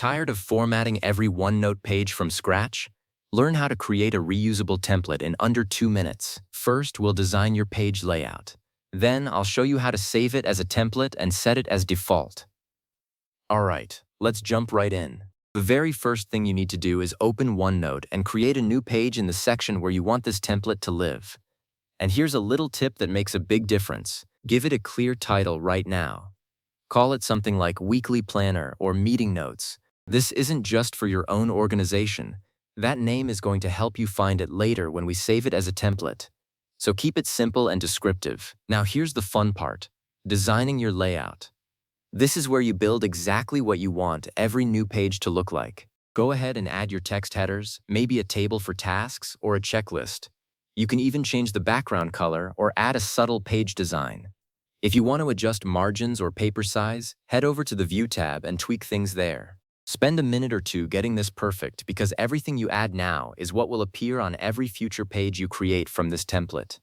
Tired of formatting every OneNote page from scratch? Learn how to create a reusable template in under 2 minutes. First, we'll design your page layout. Then, I'll show you how to save it as a template and set it as default. Alright, let's jump right in. The very first thing you need to do is open OneNote and create a new page in the section where you want this template to live. And here's a little tip that makes a big difference. Give it a clear title right now. Call it something like Weekly Planner or Meeting Notes. This isn't just for your own organization. That name is going to help you find it later when we save it as a template. So keep it simple and descriptive. Now here's the fun part: designing your layout. This is where you build exactly what you want every new page to look like. Go ahead and add your text headers, maybe a table for tasks or a checklist. You can even change the background color or add a subtle page design. If you want to adjust margins or paper size, head over to the View tab and tweak things there. Spend a minute or two getting this perfect, because everything you add now is what will appear on every future page you create from this template.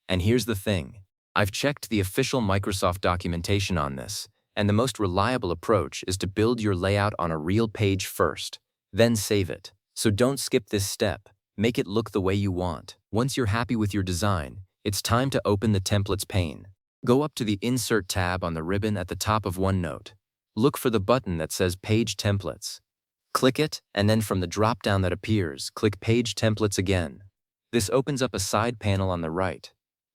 And here's the thing: I've checked the official Microsoft documentation on this, and the most reliable approach is to build your layout on a real page first, then save it. So don't skip this step. Make it look the way you want. Once you're happy with your design, it's time to open the Templates pane. Go up to the Insert tab on the ribbon at the top of OneNote. Look for the button that says Page Templates. Click it, and then from the drop-down that appears, click Page Templates again. This opens up a side panel on the right.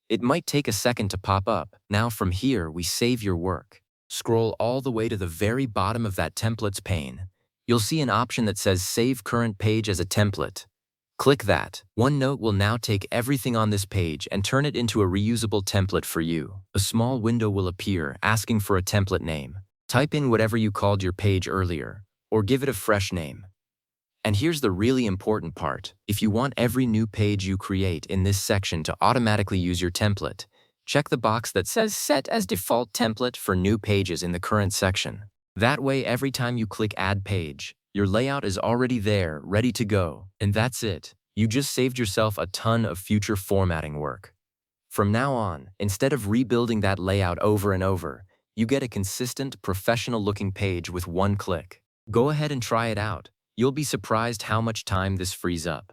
It might take a second to pop up. Now from here, we save your work. Scroll all the way to the very bottom of that Templates pane. You'll see an option that says Save Current Page as a Template. Click that. OneNote will now take everything on this page and turn it into a reusable template for you. A small window will appear asking for a template name. Type in whatever you called your page earlier, or give it a fresh name. And here's the really important part: if you want every new page you create in this section to automatically use your template, check the box that says Set as Default Template for new pages in the current section. That way, every time you click Add Page, your layout is already there, ready to go. And that's it. You just saved yourself a ton of future formatting work. From now on, instead of rebuilding that layout over and over, you get a consistent, professional-looking page with one click. Go ahead and try it out. You'll be surprised how much time this frees up.